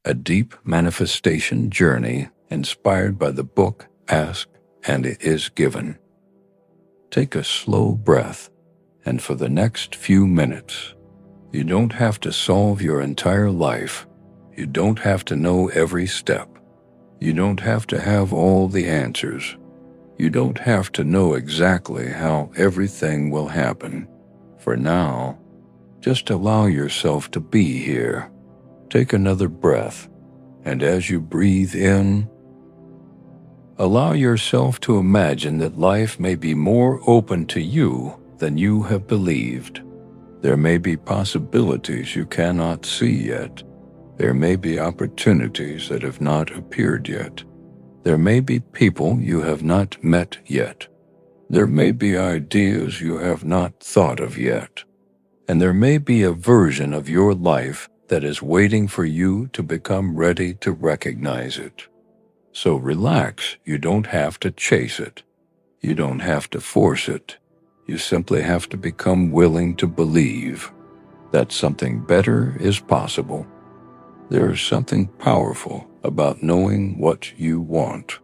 a deep manifestation journey inspired by the book Ask and It Is Given. Take a slow breath, and for the next few minutes, you don't have to solve your entire life. You don't have to know every step. You don't have to have all the answers. You don't have to know exactly how everything will happen. For now, just allow yourself to be here. Take another breath, and as you breathe in, allow yourself to imagine that life may be more open to you than you have believed. There may be possibilities you cannot see yet. There may be opportunities that have not appeared yet. There may be people you have not met yet. There may be ideas you have not thought of yet. And there may be a version of your life that is waiting for you to become ready to recognize it. So relax, you don't have to chase it. You don't have to force it. You simply have to become willing to believe that something better is possible. There is something powerful about knowing what you want,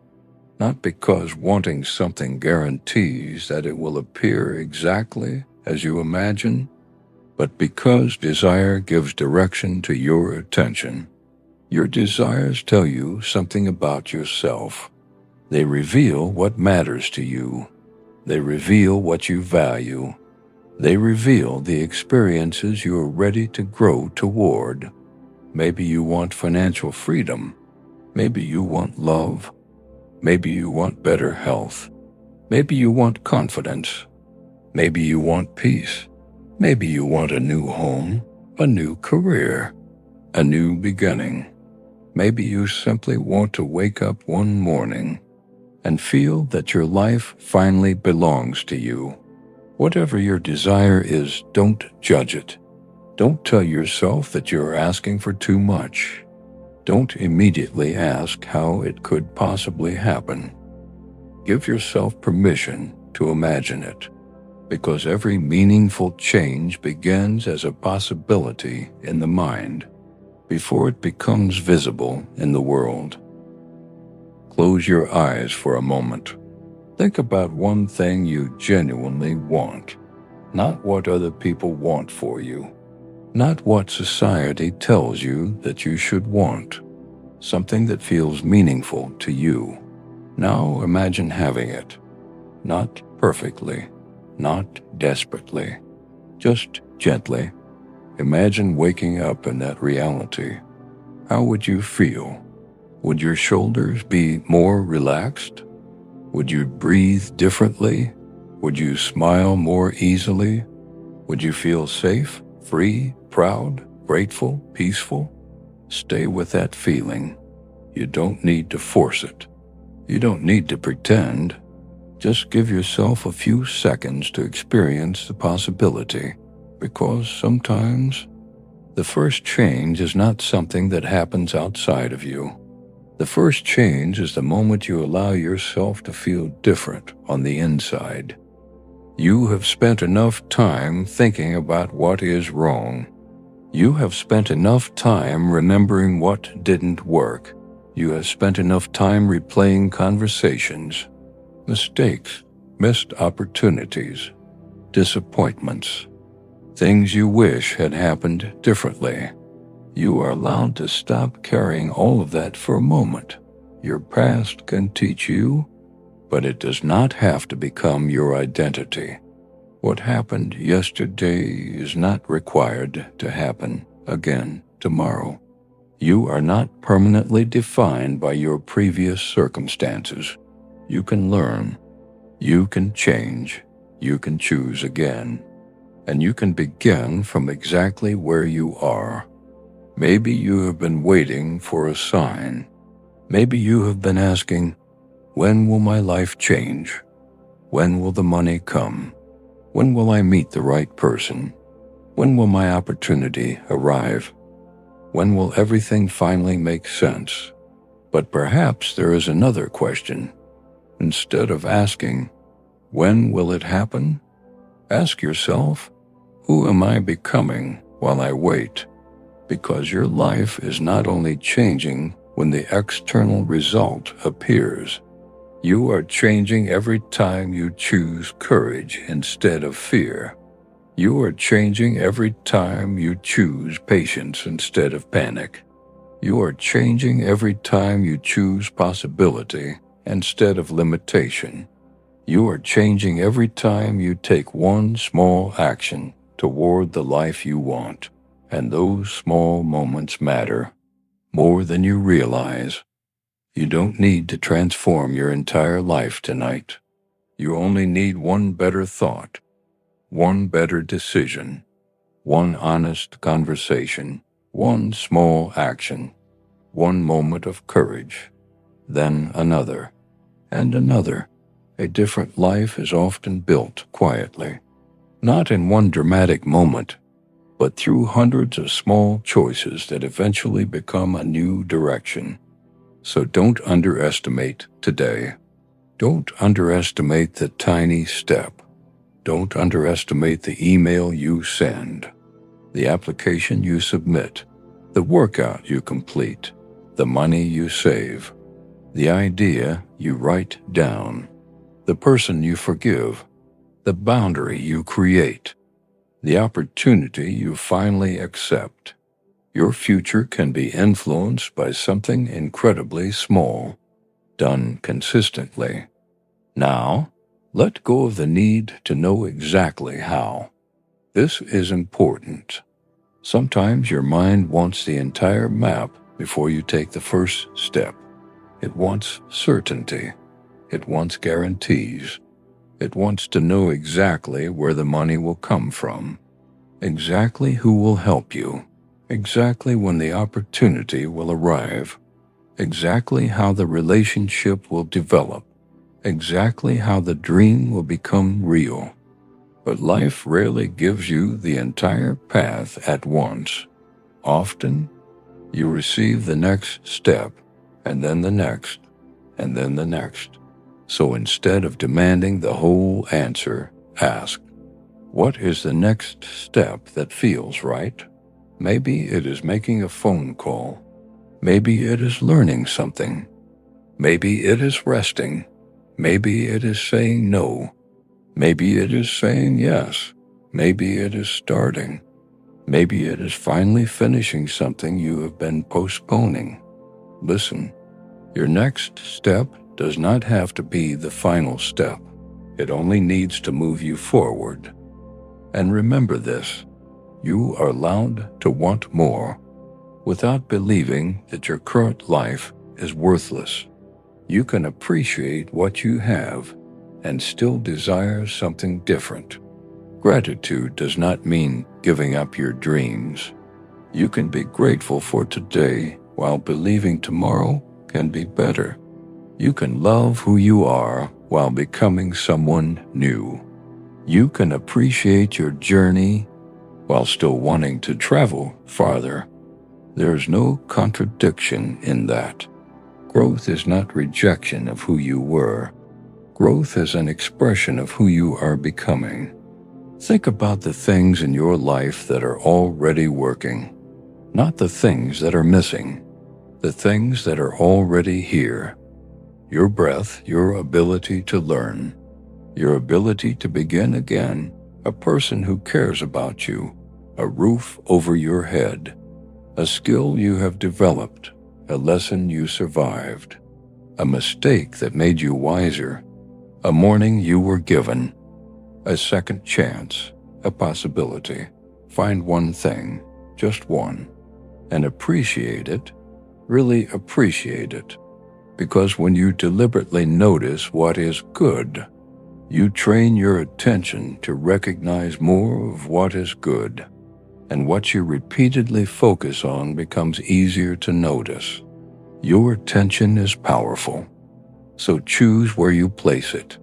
not because wanting something guarantees that it will appear exactly as you imagine, but because desire gives direction to your attention. Your desires tell you something about yourself. They reveal what matters to you. They reveal what you value. They reveal the experiences you are ready to grow toward. Maybe you want financial freedom. Maybe you want love. Maybe you want better health. Maybe you want confidence. Maybe you want peace. Maybe you want a new home, a new career, a new beginning. Maybe you simply want to wake up one morning and feel that your life finally belongs to you. Whatever your desire is, don't judge it. Don't tell yourself that you're asking for too much. Don't immediately ask how it could possibly happen. Give yourself permission to imagine it, because every meaningful change begins as a possibility in the mind before it becomes visible in the world. Close your eyes for a moment. Think about one thing you genuinely want, not what other people want for you, not what society tells you that you should want, something that feels meaningful to you. Now imagine having it, not perfectly, not desperately, just gently. Imagine waking up in that reality. How would you feel? Would your shoulders be more relaxed? Would you breathe differently? Would you smile more easily? Would you feel safe, free, proud, grateful, peaceful? Stay with that feeling. You don't need to force it. You don't need to pretend. Just give yourself a few seconds to experience the possibility, because sometimes the first change is not something that happens outside of you. The first change is the moment you allow yourself to feel different on the inside. You have spent enough time thinking about what is wrong. You have spent enough time remembering what didn't work. You have spent enough time replaying conversations, mistakes, missed opportunities, disappointments, things you wish had happened differently. You are allowed to stop carrying all of that for a moment. Your past can teach you, but it does not have to become your identity. What happened yesterday is not required to happen again tomorrow. You are not permanently defined by your previous circumstances. You can learn. You can change. You can choose again. And you can begin from exactly where you are. Maybe you have been waiting for a sign. Maybe you have been asking, when will my life change? When will the money come? When will I meet the right person? When will my opportunity arrive? When will everything finally make sense? But perhaps there is another question. Instead of asking, when will it happen? Ask yourself, who am I becoming while I wait? because your life is not only changing when the external result appears. You are changing every time you choose courage instead of fear. You are changing every time you choose patience instead of panic. You are changing every time you choose possibility instead of limitation. You are changing every time you take one small action toward the life you want, and those small moments matter more than you realize. You don't need to transform your entire life tonight. You only need one better thought, one better decision, one honest conversation, one small action, one moment of courage, then another, and another. A different life is often built quietly, not in one dramatic moment, but through hundreds of small choices that eventually become a new direction. So don't underestimate today. Don't underestimate the tiny step. Don't underestimate the email you send, the application you submit, the workout you complete, the money you save, the idea you write down, the person you forgive, the boundary you create, the opportunity you finally accept. Your future can be influenced by something incredibly small, done consistently. Now, let go of the need to know exactly how. This is important. Sometimes your mind wants the entire map before you take the first step. It wants certainty. It wants guarantees. It wants to know exactly where the money will come from, exactly who will help you, exactly when the opportunity will arrive, exactly how the relationship will develop, exactly how the dream will become real. But life rarely gives you the entire path at once. Often, you receive the next step, and then the next, and then the next. So instead of demanding the whole answer, ask, what is the next step that feels right? Maybe it is making a phone call. Maybe it is learning something. Maybe it is resting. Maybe it is saying no. Maybe it is saying yes. Maybe it is starting. Maybe it is finally finishing something you have been postponing. Listen, your next step does not have to be the final step. It only needs to move you forward. And remember this, you are allowed to want more without believing that your current life is worthless. You can appreciate what you have and still desire something different. Gratitude does not mean giving up your dreams. You can be grateful for today while believing tomorrow can be better. You can love who you are while becoming someone new. You can appreciate your journey while still wanting to travel farther. There's no contradiction in that. Growth is not rejection of who you were. Growth is an expression of who you are becoming. Think about the things in your life that are already working, not the things that are missing, the things that are already here. Your breath, your ability to learn, your ability to begin again, a person who cares about you, a roof over your head, a skill you have developed, a lesson you survived, a mistake that made you wiser, a morning you were given, a second chance, a possibility. Find one thing, just one, and appreciate it, really appreciate it. Because when you deliberately notice what is good, you train your attention to recognize more of what is good, and what you repeatedly focus on becomes easier to notice. Your attention is powerful, so choose where you place it.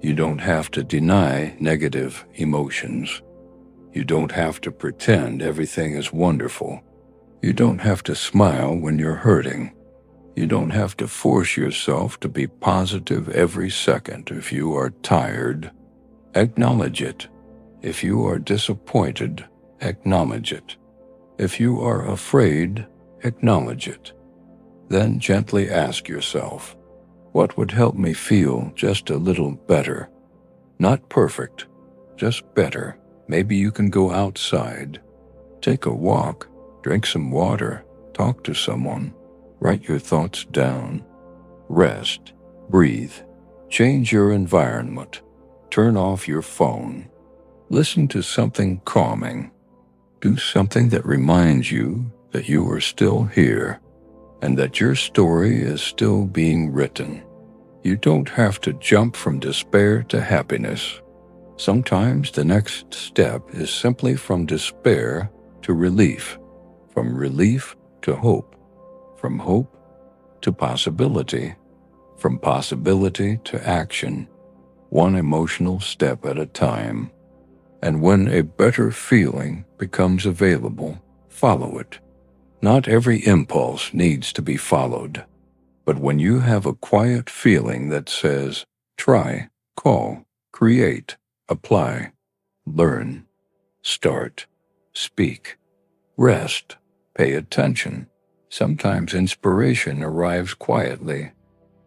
You don't have to deny negative emotions. You don't have to pretend everything is wonderful. You don't have to smile when you're hurting. You don't have to force yourself to be positive every second. If you are tired, acknowledge it. If you are disappointed, acknowledge it. If you are afraid, acknowledge it. Then gently ask yourself, what would help me feel just a little better? Not perfect, just better. Maybe you can go outside, take a walk, drink some water, talk to someone, write your thoughts down, rest, breathe, change your environment, turn off your phone, listen to something calming, do something that reminds you that you are still here and that your story is still being written. You don't have to jump from despair to happiness. Sometimes the next step is simply from despair to relief, from relief to hope, from hope to possibility, from possibility to action, one emotional step at a time. And when a better feeling becomes available, follow it. Not every impulse needs to be followed, but when you have a quiet feeling that says, try, call, create, apply, learn, start, speak, rest, pay attention. Sometimes inspiration arrives quietly.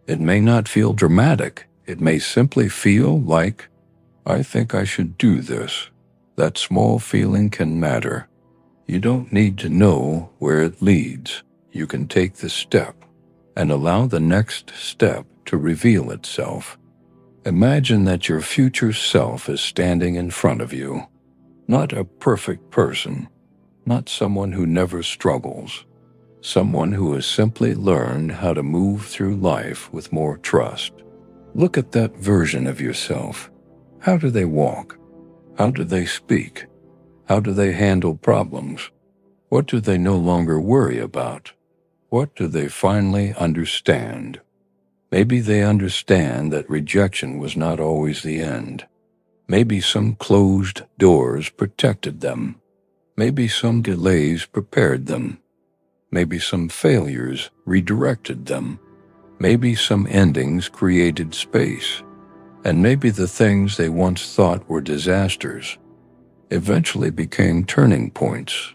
It may not feel dramatic. It may simply feel like, I think I should do this. That small feeling can matter. You don't need to know where it leads. You can take the step and allow the next step to reveal itself. Imagine that your future self is standing in front of you. Not a perfect person, not someone who never struggles, someone who has simply learned how to move through life with more trust. Look at that version of yourself. How do they walk? How do they speak? How do they handle problems? What do they no longer worry about? What do they finally understand? Maybe they understand that rejection was not always the end. Maybe some closed doors protected them. Maybe some delays prepared them. Maybe some failures redirected them. Maybe some endings created space. And maybe the things they once thought were disasters eventually became turning points.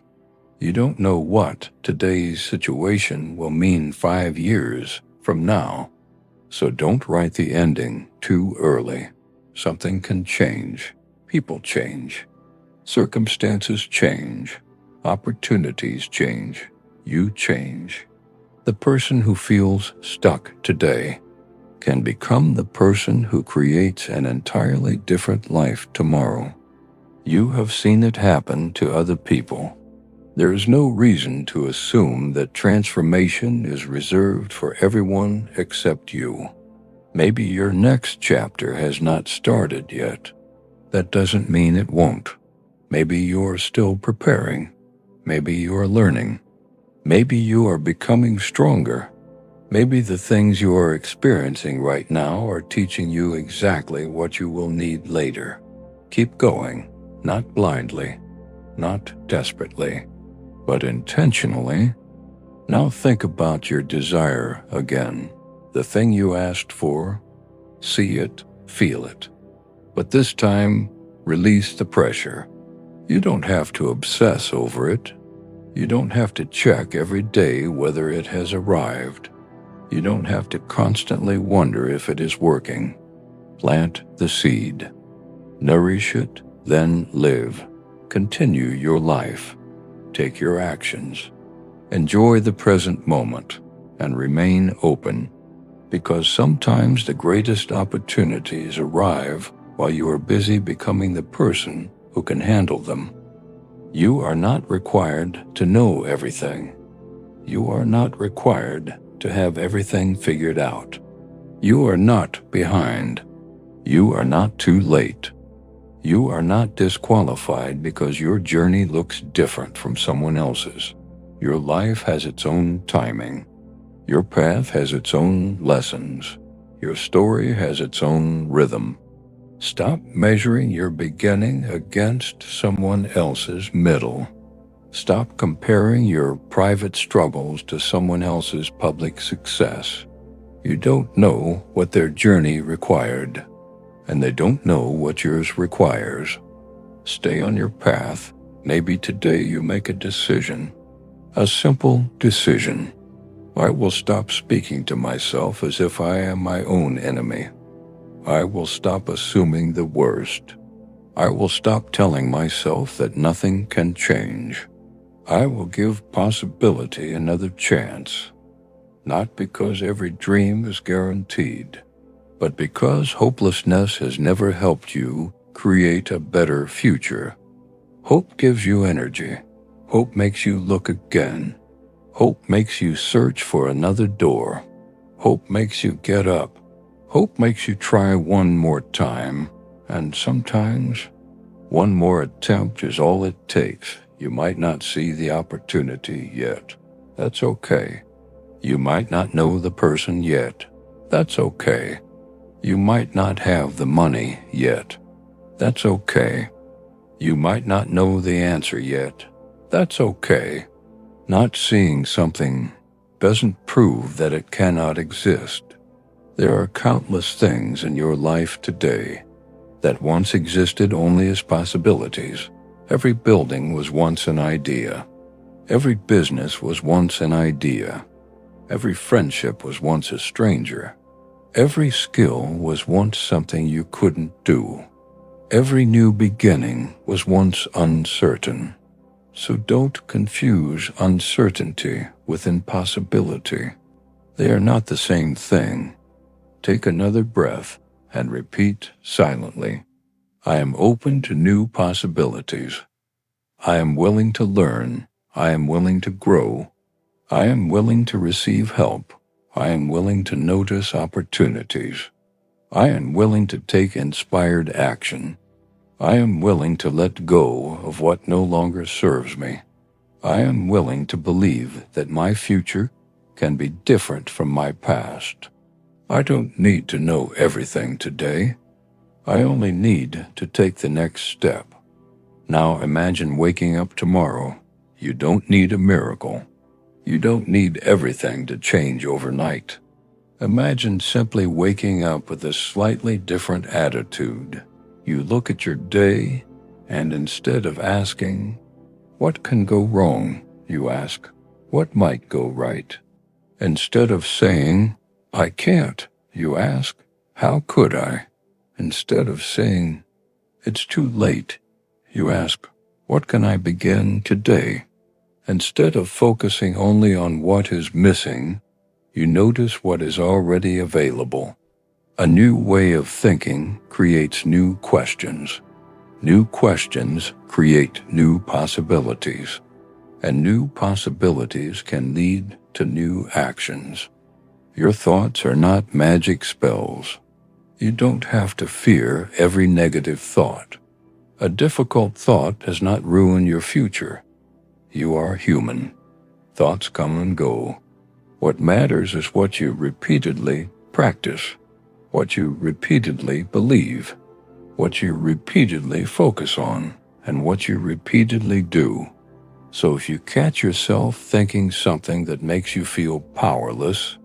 You don't know what today's situation will mean 5 years from now, so don't write the ending too early. Something can change. People change. Circumstances change. Opportunities change. You change. The person who feels stuck today can become the person who creates an entirely different life tomorrow. You have seen it happen to other people. There is no reason to assume that transformation is reserved for everyone except you. Maybe your next chapter has not started yet. That doesn't mean it won't. Maybe you're still preparing. Maybe you're learning. Maybe you are becoming stronger. Maybe the things you are experiencing right now are teaching you exactly what you will need later. Keep going, not blindly, not desperately, but intentionally. Now think about your desire again. The thing you asked for, see it, feel it. But this time, release the pressure. You don't have to obsess over it. You don't have to check every day whether it has arrived. You don't have to constantly wonder if it is working. Plant the seed. Nourish it, then live. Continue your life. Take your actions. Enjoy the present moment and remain open, because sometimes the greatest opportunities arrive while you are busy becoming the person who can handle them. You are not required to know everything. You are not required to have everything figured out. You are not behind. You are not too late. You are not disqualified because your journey looks different from someone else's. Your life has its own timing. Your path has its own lessons. Your story has its own rhythm. Stop measuring your beginning against someone else's middle. Stop comparing your private struggles to someone else's public success. You don't know what their journey required, and they don't know what yours requires. Stay on your path, Maybe today you make a decision, a simple decision. I will stop speaking to myself as if I am my own enemy. I will stop assuming the worst. I will stop telling myself that nothing can change. I will give possibility another chance, not because every dream is guaranteed, but because hopelessness has never helped you create a better future. Hope gives you energy. Hope makes you look again. Hope makes you search for another door. Hope makes you get up. Hope makes you try one more time, and sometimes one more attempt is all it takes. You might not see the opportunity yet. That's okay. You might not know the person yet. That's okay. You might not have the money yet. That's okay. You might not know the answer yet. That's okay. Not seeing something doesn't prove that it cannot exist. There are countless things in your life today that once existed only as possibilities. Every building was once an idea. Every business was once an idea. Every friendship was once a stranger. Every skill was once something you couldn't do. Every new beginning was once uncertain. So don't confuse uncertainty with impossibility. They are not the same thing. Take another breath and repeat silently, I am open to new possibilities. I am willing to learn. I am willing to grow. I am willing to receive help. I am willing to notice opportunities. I am willing to take inspired action. I am willing to let go of what no longer serves me. I am willing to believe that my future can be different from my past. I don't need to know everything today. I only need to take the next step. Now imagine waking up tomorrow. You don't need a miracle. You don't need everything to change overnight. Imagine simply waking up with a slightly different attitude. You look at your day, and instead of asking, what can go wrong, you ask, what might go right? Instead of saying, I can't, you ask, how could I? Instead of saying, it's too late, you ask, what can I begin today? Instead of focusing only on what is missing, you notice what is already available. A new way of thinking creates new questions. New questions create new possibilities, and new possibilities can lead to new actions. Your thoughts are not magic spells. You don't have to fear every negative thought. A difficult thought does not ruin your future. You are human. Thoughts come and go. What matters is what you repeatedly practice, what you repeatedly believe, what you repeatedly focus on, and what you repeatedly do. So if you catch yourself thinking something that makes you feel powerless,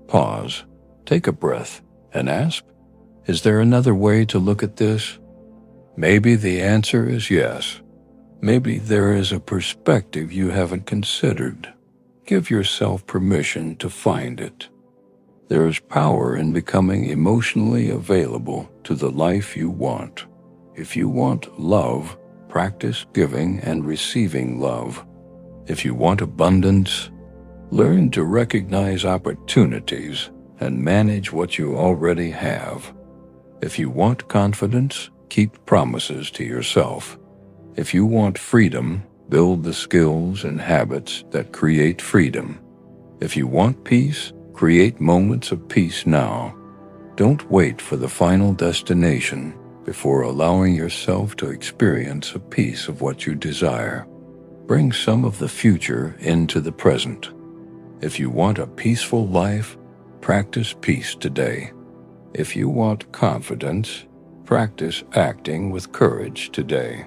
pause, take a breath, and ask, is there another way to look at this? Maybe the answer is yes. Maybe there is a perspective you haven't considered. Give yourself permission to find it. There is power in becoming emotionally available to the life you want. If you want love, practice giving and receiving love. If you want abundance, learn to recognize opportunities and manage what you already have. If you want confidence, keep promises to yourself. If you want freedom, build the skills and habits that create freedom. If you want peace, create moments of peace now. Don't wait for the final destination before allowing yourself to experience a piece of what you desire. Bring some of the future into the present. If you want a peaceful life, practice peace today. If you want confidence, practice acting with courage today.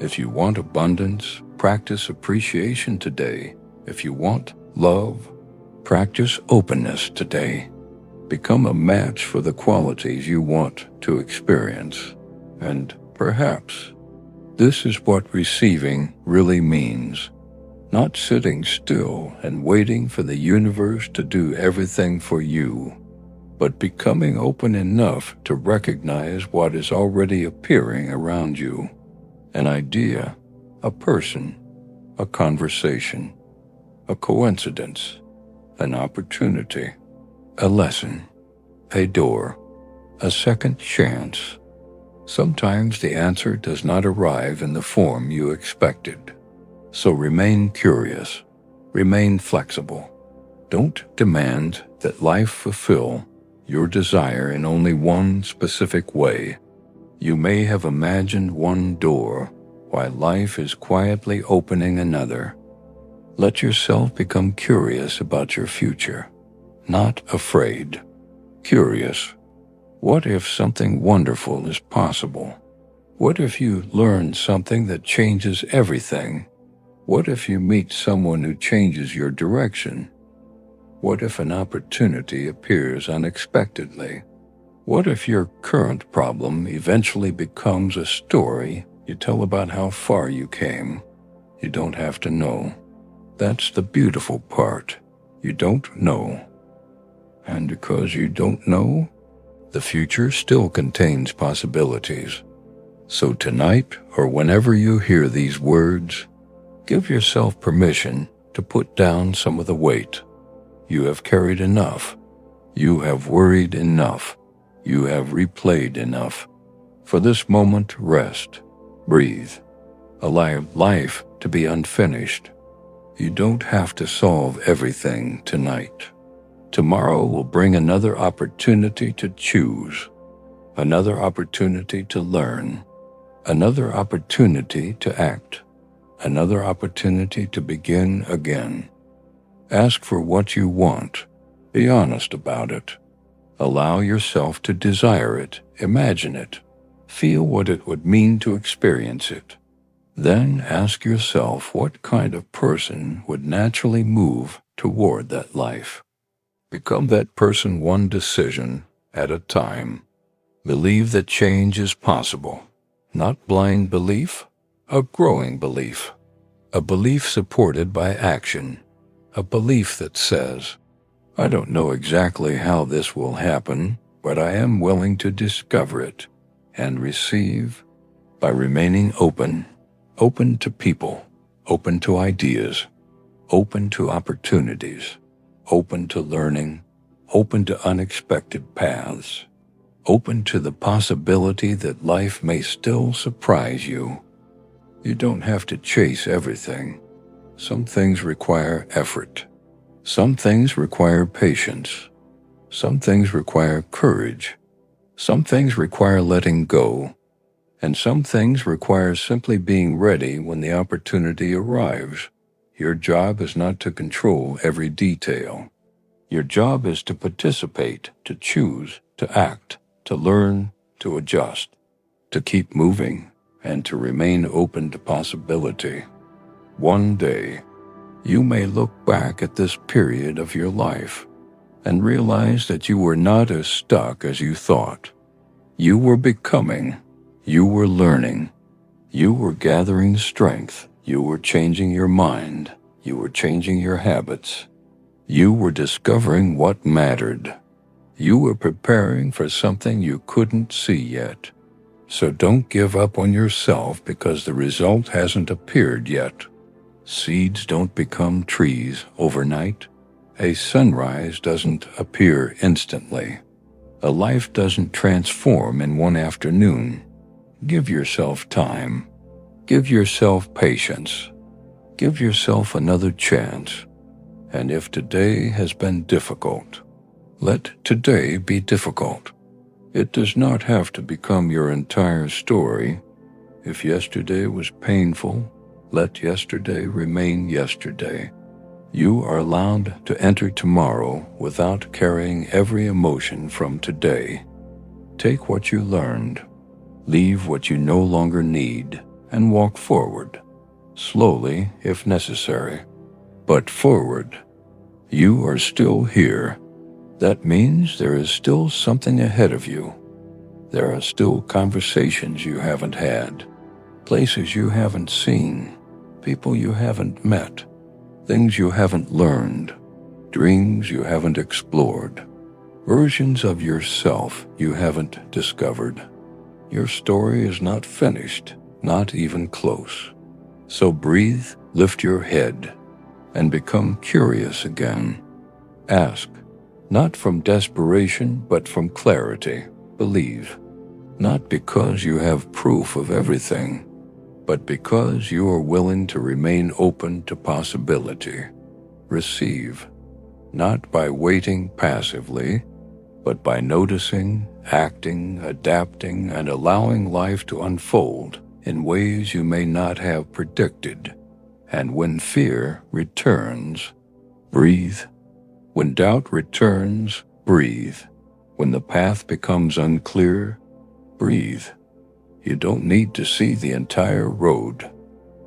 If you want abundance, practice appreciation today. If you want love, practice openness today. Become a match for the qualities you want to experience. And perhaps This is what receiving really means. Not sitting still and waiting for the universe to do everything for you, but becoming open enough to recognize what is already appearing around you. An idea, a person, a conversation, a coincidence, an opportunity, a lesson, a door, a second chance. Sometimes the answer does not arrive in the form you expected. So remain curious, remain flexible. Don't demand that life fulfill your desire in only one specific way. You may have imagined one door while life is quietly opening another. Let yourself become curious about your future, not afraid. Curious. What if something wonderful is possible? What if you learn something that changes everything? What if you meet someone who changes your direction? What if an opportunity appears unexpectedly? What if your current problem eventually becomes a story you tell about how far you came? You don't have to know. That's the beautiful part. You don't know. And because you don't know, the future still contains possibilities. So tonight, or whenever you hear these words, give yourself permission to put down some of the weight. You have carried enough. You have worried enough. You have replayed enough. For this moment, rest. Breathe. Allow life to be unfinished. You don't have to solve everything tonight. Tomorrow will bring another opportunity to choose, another opportunity to learn, another opportunity to act, another opportunity to begin again. Ask for what you want. Be honest about it. Allow yourself to desire it, imagine it, feel what it would mean to experience it. Then ask yourself what kind of person would naturally move toward that life. Become that person one decision at a time. Believe that change is possible. Not blind belief, a growing belief. A belief supported by action. A belief that says, I don't know exactly how this will happen, but I am willing to discover it and receive by remaining open. Open to people, open to ideas, open to opportunities, open to learning, open to unexpected paths, open to the possibility that life may still surprise you. You don't have to chase everything. Some things require effort. Some things require patience. Some things require courage. Some things require letting go. And some things require simply being ready when the opportunity arrives. Your job is not to control every detail. Your job is to participate, to choose, to act, to learn, to adjust, to keep moving, and to remain open to possibility. One day, you may look back at this period of your life and realize that you were not as stuck as you thought. You were becoming. You were learning. You were gathering strength. You were changing your mind. You were changing your habits. You were discovering what mattered. You were preparing for something you couldn't see yet. So don't give up on yourself because the result hasn't appeared yet. Seeds don't become trees overnight. A sunrise doesn't appear instantly. A life doesn't transform in one afternoon. Give yourself time. Give yourself patience. Give yourself another chance. And if today has been difficult, let today be difficult. It does not have to become your entire story. If yesterday was painful, let yesterday remain yesterday. You are allowed to enter tomorrow without carrying every emotion from today. Take what you learned. Leave what you no longer need and walk forward, slowly if necessary, but forward. You are still here. That means there is still something ahead of you. There are still conversations you haven't had. places you haven't seen, people you haven't met, things you haven't learned, dreams you haven't explored, versions of yourself you haven't discovered. Your story is not finished, not even close. So breathe, lift your head, and become curious again. Ask, not from desperation, but from clarity. Believe, not because you have proof of everything, but because you are willing to remain open to possibility. Receive, not by waiting passively, but by noticing, acting, adapting, and allowing life to unfold in ways you may not have predicted. And when fear returns, breathe. When doubt returns, breathe. When the path becomes unclear, breathe. You don't need to see the entire road.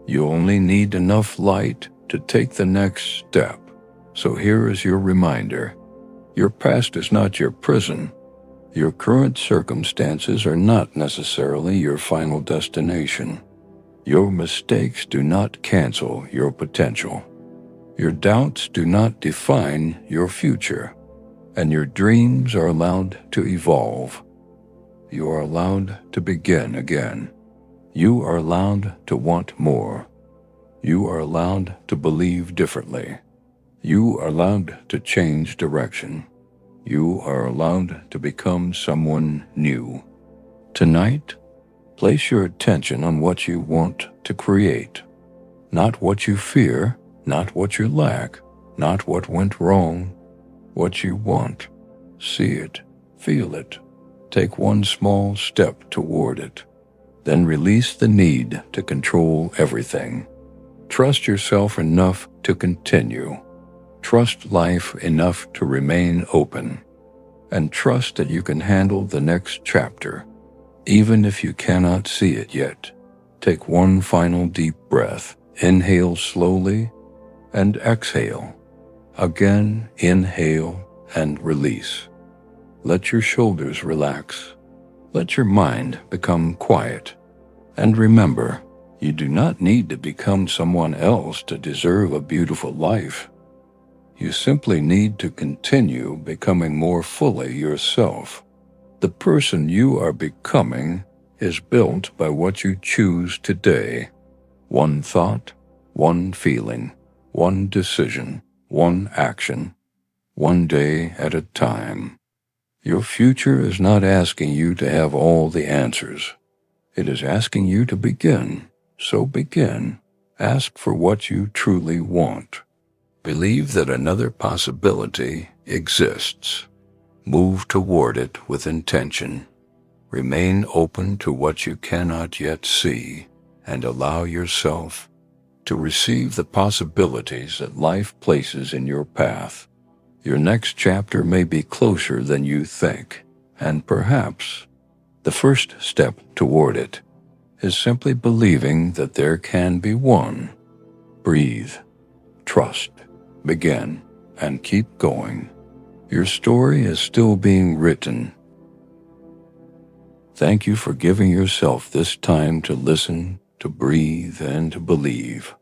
You only need enough light to take the next step. So here is your reminder. Your past is not your prison. Your current circumstances are not necessarily your final destination. Your mistakes do not cancel your potential. Your doubts do not define your future. And your dreams are allowed to evolve. You are allowed to begin again. You are allowed to want more. You are allowed to believe differently. You are allowed to change direction. You are allowed to become someone new. Tonight, place your attention on what you want to create. Not what you fear, not what you lack, not what went wrong. What you want. See it, feel it. Take one small step toward it. Then release the need to control everything. Trust yourself enough to continue. Trust life enough to remain open. And trust that you can handle the next chapter, even if you cannot see it yet. Take one final deep breath. Inhale slowly and exhale. Again, inhale and release. Let your shoulders relax. Let your mind become quiet. And remember, you do not need to become someone else to deserve a beautiful life. You simply need to continue becoming more fully yourself. The person you are becoming is built by what you choose today. One thought, one feeling, one decision, one action, one day at a time. Your future is not asking you to have all the answers. It is asking you to begin. So begin. Ask for what you truly want. Believe that another possibility exists. Move toward it with intention. Remain open to what you cannot yet see, and allow yourself to receive the possibilities that life places in your path. Your next chapter may be closer than you think, and perhaps the first step toward it is simply believing that there can be one. Breathe, trust, begin, and keep going. Your story is still being written. Thank you for giving yourself this time to listen, to breathe, and to believe.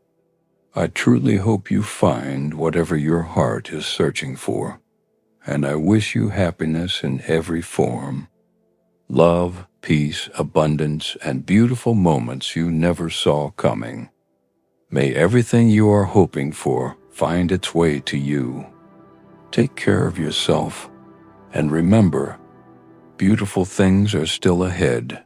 I truly hope you find whatever your heart is searching for, and I wish you happiness in every form. Love, peace, abundance, and beautiful moments you never saw coming. May everything you are hoping for find its way to you. Take care of yourself, and remember, beautiful things are still ahead.